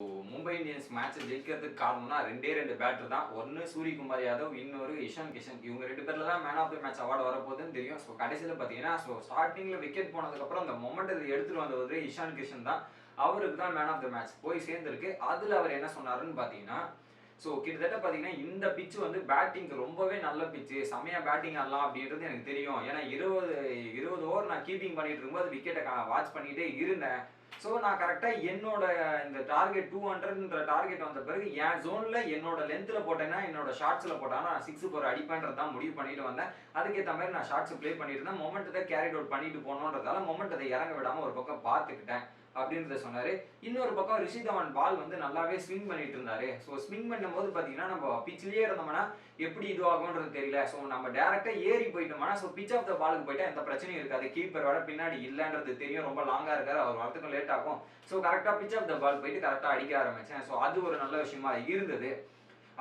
Mumbai Indians match ஜெயிக்கிறதுக்கு காரணம்னா ரெண்டு பேட்டர் தான். ஒன்னு சூரியகுமார் யாதவ், இன்னொரு இஷான் கிஷன். இவங்க 2 பேர்ல தான் man of the match award வரப்போகுதுன்னு தெரியும். ஸோ கடைசியில் பார்த்தீங்கன்னா ஸ்டார்டிங்ல விக்கெட் போனதுக்கப்புறம் அந்த மொமெண்டத்தை எடுத்துட்டு வந்தது இஷான் கிஷன் தான். அவருக்கு தான் மேன் ஆஃப் தி மேட்ச் போய் சேர்ந்துருக்கு. அதில் அவர் என்ன சொன்னாருன்னு பார்த்தீங்கன்னா, ஸோ கிட்டத்தட்ட பார்த்தீங்கன்னா இந்த பிச்சு வந்து பேட்டிங் ரொம்பவே நல்ல பிச்சு, செம்மையா பேட்டிங் ஆடலாம் அப்படின்றது எனக்கு தெரியும். ஏன்னா 20 ஓவர் நான் கீப்பிங் பண்ணிட்டு இருக்கும்போது விக்கெட்டை வாட்ச் பண்ணிட்டே இருந்தேன். ஸோ நான் கரெக்டாக என்னோட இந்த டார்கெட் 200ன்ற டார்கெட் வந்த பிறகு என் ஜோனில் என்னோட லென்த்தில் போட்டேன்னா, என்னோட ஷார்ட்ஸில் போட்டாங்கன்னா நான் 6 போகிற அடிப்பேன்றது தான் முடிவு பண்ணிட்டு வந்தேன். அதுக்கேற்ற மாதிரி நான் ஷார்ட்ஸ் ப்ளே பண்ணிட்டு இருந்தேன். மொமெண்ட்டை கேரிட் அவுட் பண்ணிட்டு போகணுன்றதால மொமெண்ட்டை இறங்க விடாமல் ஒரு பக்கம் பார்த்துக்கிட்டேன் அப்படின்றத சொன்னாரு. இன்னொரு பக்கம் ரிஷி தவான் பால் வந்து நல்லாவே ஸ்விங் பண்ணிட்டு இருந்தாரு. ஸோ ஸ்விங் பண்ணும்போது பார்த்தீங்கன்னா நம்ம பிச்சிலேயே இருந்தோம்னா எப்படி இது ஆகும்ன்றது தெரியல. ஸோ நம்ம டேரக்டா ஏறி போயிட்டோம்னா ஸோ பிச் ஆஃப் த பாலுக்கு போயிட்டா எந்த பிரச்சனையும் இருக்காது. கீப்பரோட பின்னாடி இல்லைன்றது தெரியும். ரொம்ப லாங்கா இருக்காரு, அவர் வரத்துக்கும் லேட் ஆகும். ஸோ கரெக்டா பிச் ஆஃப் த பால் போயிட்டு கரெக்டா அடிக்க ஆரம்பிச்சேன். ஸோ அது ஒரு நல்ல விஷயமா இருந்தது.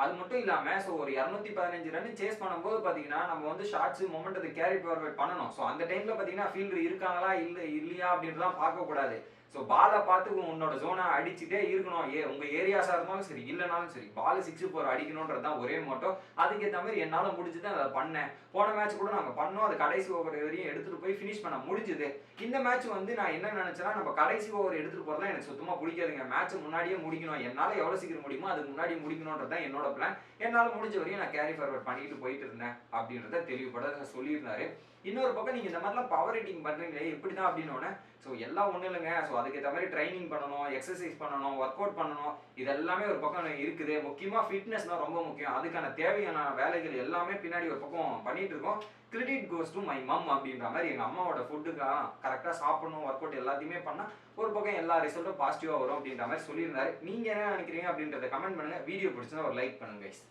அது மட்டும் இல்லாம ஸோ ஒரு 215 ரன் சேஸ் பண்ணும்போது பாத்தீங்கன்னா நம்ம வந்து ஷார்ட்ஸ் மொமெண்ட்டை கேரி ஃபார்வர்ட் பண்ணணும். ஸோ அந்த டைம்ல பாத்தீங்கன்னா ஃபீல்டர் இருக்காங்களா இல்லையா அப்படின்றதான் பார்க்க கூடாது. ஸோ பாலை பார்த்து உன்னோட ஜோனை அடிச்சுட்டே இருக்கணும். உங்க ஏரியாஸா இருந்தாலும் சரி இல்லைனாலும் சரி பால் 6 4 அடிக்கணும்ன்றது தான் ஒரே மோட்டோ. அதுக்கேற்ற மாதிரி என்னால் முடிஞ்சது அதை பண்ணேன். போன மேட்ச் கூட நாங்கள் பண்ணோம். அது கடைசி ஓவர் வரையும் எடுத்துட்டு போய் ஃபினிஷ் பண்ண முடிஞ்சுது. இந்த மேட்ச் வந்து நான் என்ன நினைச்சேன்னா, நம்ம கடைசி ஓவர் எடுத்துட்டு போறதுலாம் எனக்கு சுத்தமா பிடிக்காதுங்க. மேட்ச் முன்னாடியே முடிக்கணும். என்னால் எவ்வளவு சீக்கிரம் முடியுமோ அதுக்கு முன்னாடி முடிக்கணும்ன்றது தான் என்னோட பிளான். என்னால் முடிஞ்ச வரையும் நான் கேரி ஃபார்வர்ட் பண்ணிட்டு போயிட்டு இருந்தேன் அப்படின்றத தெளிவுபட சொல்லியிருந்தாரு. இன்னொரு பக்கம் நீங்க இந்த மாதிரிலாம் பவர் ரைட்டிங் பண்றீங்களே எப்படிதான் அப்படின்னு, ஸோ எல்லாம் ஒன்றும் இல்லைங்க. ஸோ அதுக்கேற்ற மாதிரி ட்ரைனிங் பண்ணணும், எக்ஸசைஸ் பண்ணணும், ஒர்க் அவுட் பண்ணணும். இது எல்லாமே ஒரு பக்கம் இருக்குது. முக்கியமாக ஃபிட்னஸ் தான் ரொம்ப முக்கியம். அதுக்கான தேவையான வேலைகள் எல்லாமே பின்னாடி ஒரு பக்கம் பண்ணிட்டு இருக்கோம். Credit goes to my mum அப்படின்ற மாதிரி எங்கள் அம்மாவோட ஃபுட்டுக்கு கரெக்டாக சாப்பிடணும், ஒர்க் அவுட் எல்லாத்தையுமே பண்ணால் ஒரு பக்கம் எல்லா ரிசல்ட்டும் பாசிட்டிவாக வரும் அப்படின்ற மாதிரி சொல்லியிருந்தாரு. நீங்கள் என்ன நினைக்கிறீங்க அப்படின்றத கமெண்ட் பண்ணுங்கள். வீடியோ பிடிச்சா ஒரு லைக் பண்ணுங்க கைஸ்.